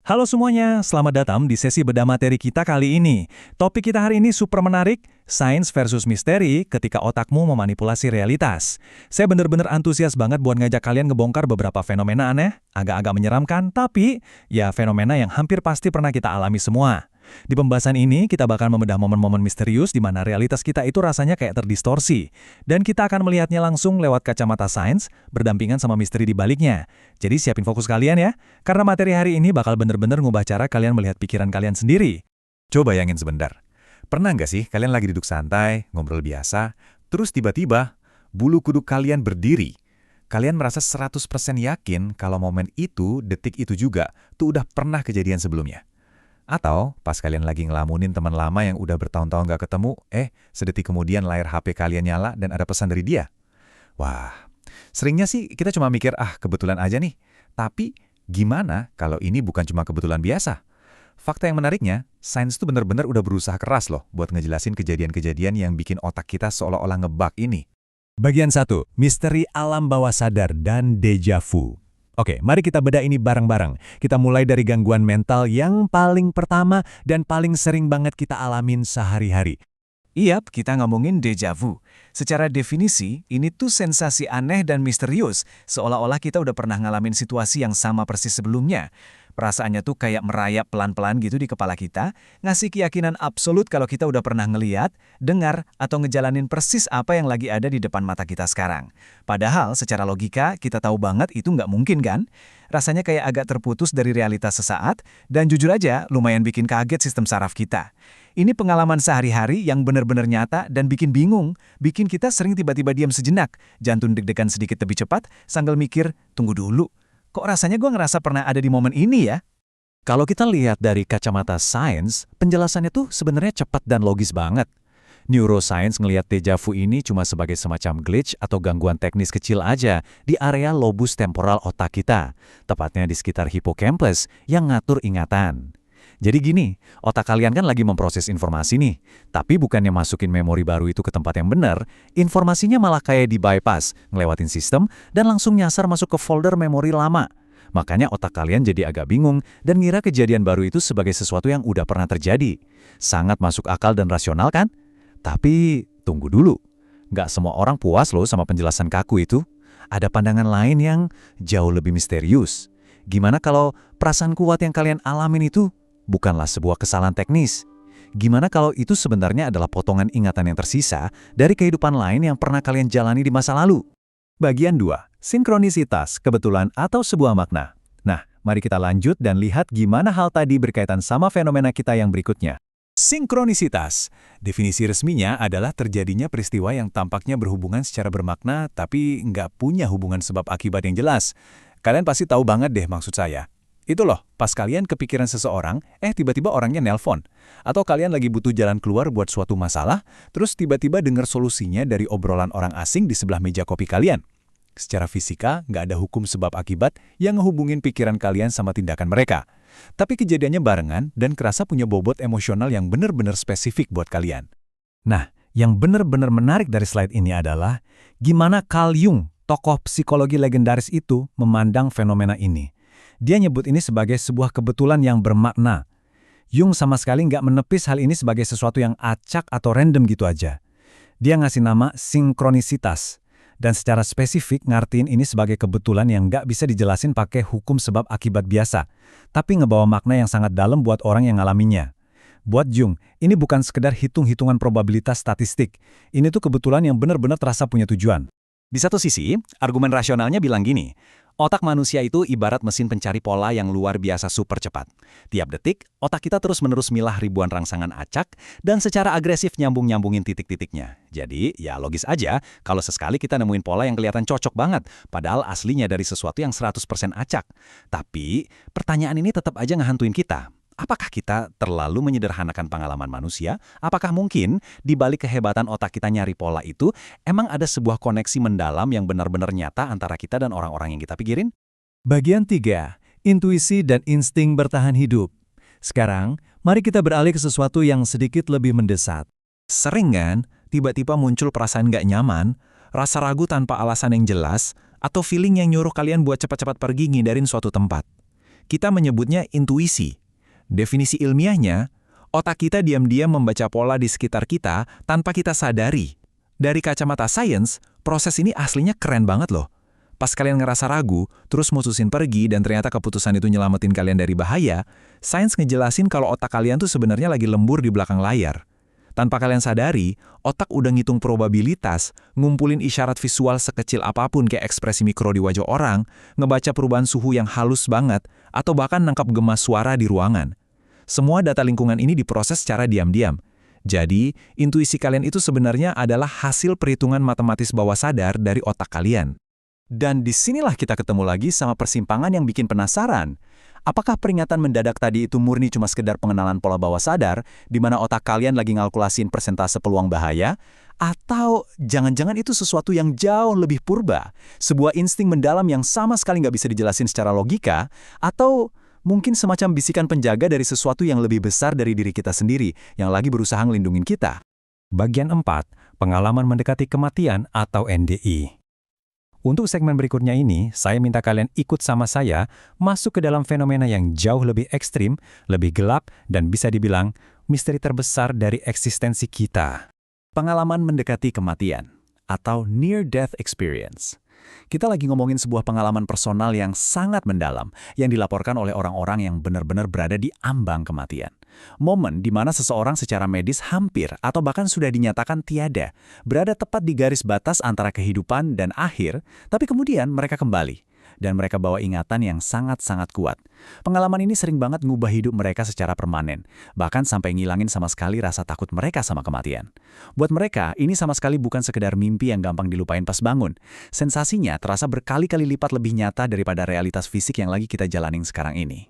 Halo semuanya, selamat datang di sesi bedah materi kita kali ini. Topik kita hari ini super menarik, sains versus misteri ketika otakmu memanipulasi realitas. Saya bener-bener antusias banget buat ngajak kalian ngebongkar beberapa fenomena aneh, agak-agak menyeramkan, tapi ya fenomena yang hampir pasti pernah kita alami semua. Di pembahasan ini, kita bakal membedah momen-momen misterius di mana realitas kita itu rasanya kayak terdistorsi. Dan kita akan melihatnya langsung lewat kacamata sains, berdampingan sama misteri di baliknya. Jadi siapin fokus kalian ya, karena materi hari ini bakal bener-bener ngubah cara kalian melihat pikiran kalian sendiri. Coba bayangin sebentar. Pernah nggak sih kalian lagi duduk santai, ngobrol biasa, terus tiba-tiba bulu kuduk kalian berdiri? Kalian merasa 100% yakin kalau momen itu, detik itu juga, tuh udah pernah kejadian sebelumnya. Atau pas kalian lagi ngelamunin teman lama yang udah bertahun-tahun nggak ketemu, sedetik kemudian layar HP kalian nyala dan ada pesan dari dia. Wah, seringnya sih kita cuma mikir, kebetulan aja nih. Tapi gimana kalau ini bukan cuma kebetulan biasa? Fakta yang menariknya, sains tuh benar-benar udah berusaha keras loh buat ngejelasin kejadian-kejadian yang bikin otak kita seolah-olah ngebug ini. Bagian 1, misteri alam bawah sadar dan deja vu. Oke, mari kita bedah ini bareng-bareng. Kita mulai dari gangguan mental yang paling pertama dan paling sering banget kita alamin sehari-hari. Iyap, kita ngomongin deja vu. Secara definisi, ini tuh sensasi aneh dan misterius, seolah-olah kita udah pernah ngalamin situasi yang sama persis sebelumnya. Perasaannya tuh kayak merayap pelan-pelan gitu di kepala kita, ngasih keyakinan absolut kalau kita udah pernah ngeliat, dengar, atau ngejalanin persis apa yang lagi ada di depan mata kita sekarang. Padahal secara logika, kita tahu banget itu nggak mungkin kan? Rasanya kayak agak terputus dari realitas sesaat, dan jujur aja lumayan bikin kaget sistem saraf kita. Ini pengalaman sehari-hari yang benar-benar nyata dan bikin bingung, bikin kita sering tiba-tiba diam sejenak, jantung deg-degan sedikit lebih cepat, sambil mikir, tunggu dulu. Kok rasanya gue ngerasa pernah ada di momen ini ya? Kalau kita lihat dari kacamata sains, penjelasannya tuh sebenarnya cepat dan logis banget. Neuroscience ngelihat deja vu ini cuma sebagai semacam glitch atau gangguan teknis kecil aja di area lobus temporal otak kita, tepatnya di sekitar hippocampus yang ngatur ingatan. Jadi gini, otak kalian kan lagi memproses informasi nih, tapi bukannya masukin memori baru itu ke tempat yang benar, informasinya malah kayak di-bypass, ngelewatin sistem, dan langsung nyasar masuk ke folder memori lama. Makanya otak kalian jadi agak bingung dan ngira kejadian baru itu sebagai sesuatu yang udah pernah terjadi. Sangat masuk akal dan rasional kan? Tapi tunggu dulu, nggak semua orang puas loh sama penjelasan kaku itu. Ada pandangan lain yang jauh lebih misterius. Gimana kalau perasaan kuat yang kalian alamin itu bukanlah sebuah kesalahan teknis? Gimana kalau itu sebenarnya adalah potongan ingatan yang tersisa dari kehidupan lain yang pernah kalian jalani di masa lalu? Bagian 2, sinkronisitas, kebetulan atau sebuah makna. Nah, mari kita lanjut dan lihat gimana hal tadi berkaitan sama fenomena kita yang berikutnya. Sinkronisitas. Definisi resminya adalah terjadinya peristiwa yang tampaknya berhubungan secara bermakna tapi nggak punya hubungan sebab akibat yang jelas. Kalian pasti tahu banget deh maksud saya. Itu loh, pas kalian kepikiran seseorang, tiba-tiba orangnya nelpon. Atau kalian lagi butuh jalan keluar buat suatu masalah, terus tiba-tiba dengar solusinya dari obrolan orang asing di sebelah meja kopi kalian. Secara fisika, nggak ada hukum sebab akibat yang ngehubungin pikiran kalian sama tindakan mereka. Tapi kejadiannya barengan dan kerasa punya bobot emosional yang benar-benar spesifik buat kalian. Nah, yang benar-benar menarik dari slide ini adalah gimana Carl Jung, tokoh psikologi legendaris itu, memandang fenomena ini. Dia nyebut ini sebagai sebuah kebetulan yang bermakna. Jung sama sekali nggak menepis hal ini sebagai sesuatu yang acak atau random gitu aja. Dia ngasih nama sinkronisitas. Dan secara spesifik ngartiin ini sebagai kebetulan yang nggak bisa dijelasin pakai hukum sebab akibat biasa, tapi ngebawa makna yang sangat dalam buat orang yang ngalaminnya. Buat Jung, ini bukan sekedar hitung-hitungan probabilitas statistik. Ini tuh kebetulan yang benar-benar terasa punya tujuan. Di satu sisi, argumen rasionalnya bilang gini, otak manusia itu ibarat mesin pencari pola yang luar biasa super cepat. Tiap detik, otak kita terus-menerus milah ribuan rangsangan acak dan secara agresif nyambung-nyambungin titik-titiknya. Jadi, ya logis aja kalau sesekali kita nemuin pola yang kelihatan cocok banget, padahal aslinya dari sesuatu yang 100% acak. Tapi, pertanyaan ini tetap aja ngehantuin kita. Apakah kita terlalu menyederhanakan pengalaman manusia? Apakah mungkin di balik kehebatan otak kita nyari pola itu, emang ada sebuah koneksi mendalam yang benar-benar nyata antara kita dan orang-orang yang kita pikirin? Bagian 3, intuisi dan insting bertahan hidup. Sekarang, mari kita beralih ke sesuatu yang sedikit lebih mendesak. Sering kan, tiba-tiba muncul perasaan nggak nyaman, rasa ragu tanpa alasan yang jelas, atau feeling yang nyuruh kalian buat cepat-cepat pergi ngindarin suatu tempat. Kita menyebutnya intuisi. Definisi ilmiahnya, otak kita diam-diam membaca pola di sekitar kita tanpa kita sadari. Dari kacamata sains, proses ini aslinya keren banget loh. Pas kalian ngerasa ragu, terus mutusin pergi dan ternyata keputusan itu nyelamatin kalian dari bahaya, sains ngejelasin kalau otak kalian tuh sebenarnya lagi lembur di belakang layar. Tanpa kalian sadari, otak udah ngitung probabilitas, ngumpulin isyarat visual sekecil apapun kayak ekspresi mikro di wajah orang, ngebaca perubahan suhu yang halus banget, atau bahkan nangkap gema suara di ruangan. Semua data lingkungan ini diproses secara diam-diam. Jadi, intuisi kalian itu sebenarnya adalah hasil perhitungan matematis bawah sadar dari otak kalian. Dan disinilah kita ketemu lagi sama persimpangan yang bikin penasaran. Apakah peringatan mendadak tadi itu murni cuma sekedar pengenalan pola bawah sadar, di mana otak kalian lagi ngalkulasin persentase peluang bahaya? Atau jangan-jangan itu sesuatu yang jauh lebih purba? Sebuah insting mendalam yang sama sekali nggak bisa dijelasin secara logika? Atau mungkin semacam bisikan penjaga dari sesuatu yang lebih besar dari diri kita sendiri, yang lagi berusaha ngelindungin kita? Bagian 4, pengalaman mendekati kematian atau NDI. Untuk segmen berikutnya ini, saya minta kalian ikut sama saya masuk ke dalam fenomena yang jauh lebih ekstrim, lebih gelap, dan bisa dibilang misteri terbesar dari eksistensi kita. Pengalaman mendekati kematian, atau near-death experience. Kita lagi ngomongin sebuah pengalaman personal yang sangat mendalam, yang dilaporkan oleh orang-orang yang benar-benar berada di ambang kematian. Momen di mana seseorang secara medis hampir atau bahkan sudah dinyatakan tiada, berada tepat di garis batas antara kehidupan dan akhir, tapi kemudian mereka kembali. Dan mereka bawa ingatan yang sangat-sangat kuat. Pengalaman ini sering banget ngubah hidup mereka secara permanen, bahkan sampai ngilangin sama sekali rasa takut mereka sama kematian. Buat mereka, ini sama sekali bukan sekedar mimpi yang gampang dilupain pas bangun. Sensasinya terasa berkali-kali lipat lebih nyata daripada realitas fisik yang lagi kita jalanin sekarang ini.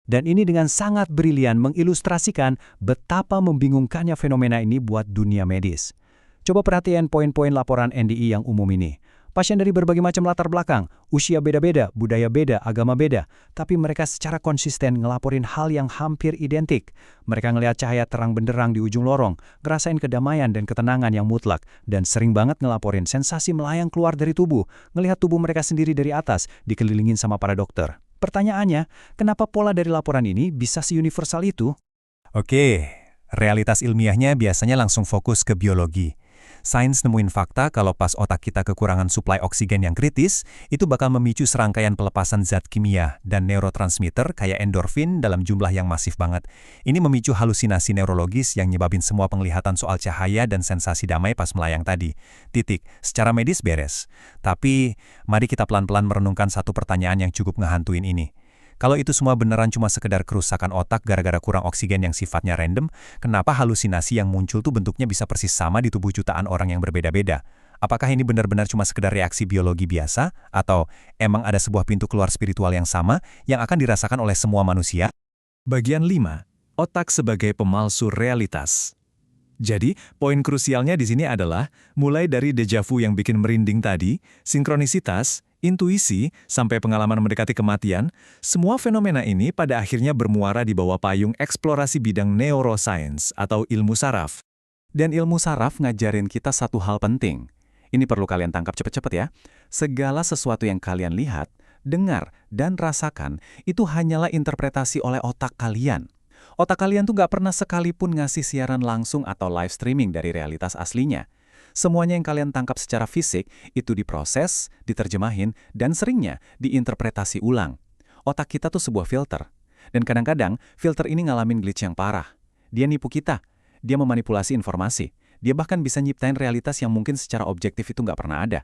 Dan ini dengan sangat brilian mengilustrasikan betapa membingungkannya fenomena ini buat dunia medis. Coba perhatian poin-poin laporan NDI yang umum ini. Pasien dari berbagai macam latar belakang, usia beda-beda, budaya beda, agama beda, tapi mereka secara konsisten ngelaporin hal yang hampir identik. Mereka ngelihat cahaya terang benderang di ujung lorong, ngerasain kedamaian dan ketenangan yang mutlak, dan sering banget ngelaporin sensasi melayang keluar dari tubuh, ngelihat tubuh mereka sendiri dari atas, dikelilingin sama para dokter. Pertanyaannya, kenapa pola dari laporan ini bisa se-universal itu? Oke, realitas ilmiahnya biasanya langsung fokus ke biologi. Sains nemuin fakta kalau pas otak kita kekurangan suplai oksigen yang kritis, itu bakal memicu serangkaian pelepasan zat kimia dan neurotransmitter kayak endorfin dalam jumlah yang masif banget. Ini memicu halusinasi neurologis yang nyebabin semua penglihatan soal cahaya dan sensasi damai pas melayang tadi. Titik, secara medis beres. Tapi, mari kita pelan-pelan merenungkan satu pertanyaan yang cukup ngehantuin ini. Kalau itu semua beneran cuma sekedar kerusakan otak gara-gara kurang oksigen yang sifatnya random, kenapa halusinasi yang muncul tuh bentuknya bisa persis sama di tubuh jutaan orang yang berbeda-beda? Apakah ini benar-benar cuma sekedar reaksi biologi biasa? Atau emang ada sebuah pintu keluar spiritual yang sama yang akan dirasakan oleh semua manusia? Bagian 5. Otak sebagai pemalsu realitas. Jadi, poin krusialnya di sini adalah mulai dari deja vu yang bikin merinding tadi, sinkronisitas, intuisi, sampai pengalaman mendekati kematian, semua fenomena ini pada akhirnya bermuara di bawah payung eksplorasi bidang neuroscience atau ilmu saraf. Dan ilmu saraf ngajarin kita satu hal penting. Ini perlu kalian tangkap cepet-cepet ya. Segala sesuatu yang kalian lihat, dengar, dan rasakan itu hanyalah interpretasi oleh otak kalian. Otak kalian tuh nggak pernah sekalipun ngasih siaran langsung atau live streaming dari realitas aslinya. Semuanya yang kalian tangkap secara fisik itu diproses, diterjemahin, dan seringnya diinterpretasi ulang. Otak kita tuh sebuah filter. Dan kadang-kadang filter ini ngalamin glitch yang parah. Dia nipu kita. Dia memanipulasi informasi. Dia bahkan bisa nyiptain realitas yang mungkin secara objektif itu nggak pernah ada.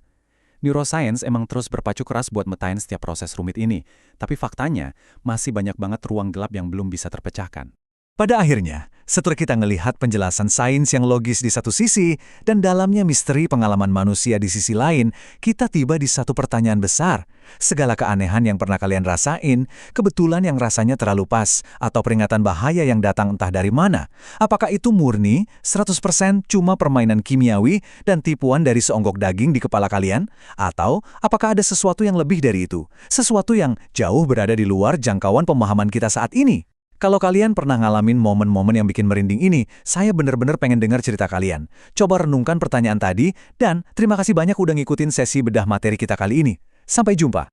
Neuroscience emang terus berpacu keras buat metain setiap proses rumit ini. Tapi faktanya, masih banyak banget ruang gelap yang belum bisa terpecahkan. Pada akhirnya, setelah kita ngelihat penjelasan sains yang logis di satu sisi dan dalamnya misteri pengalaman manusia di sisi lain, kita tiba di satu pertanyaan besar. Segala keanehan yang pernah kalian rasain, kebetulan yang rasanya terlalu pas, atau peringatan bahaya yang datang entah dari mana, apakah itu murni, 100% cuma permainan kimiawi dan tipuan dari seonggok daging di kepala kalian? Atau apakah ada sesuatu yang lebih dari itu? Sesuatu yang jauh berada di luar jangkauan pemahaman kita saat ini? Kalau kalian pernah ngalamin momen-momen yang bikin merinding ini, saya bener-bener pengen dengar cerita kalian. Coba renungkan pertanyaan tadi, dan terima kasih banyak udah ngikutin sesi bedah materi kita kali ini. Sampai jumpa.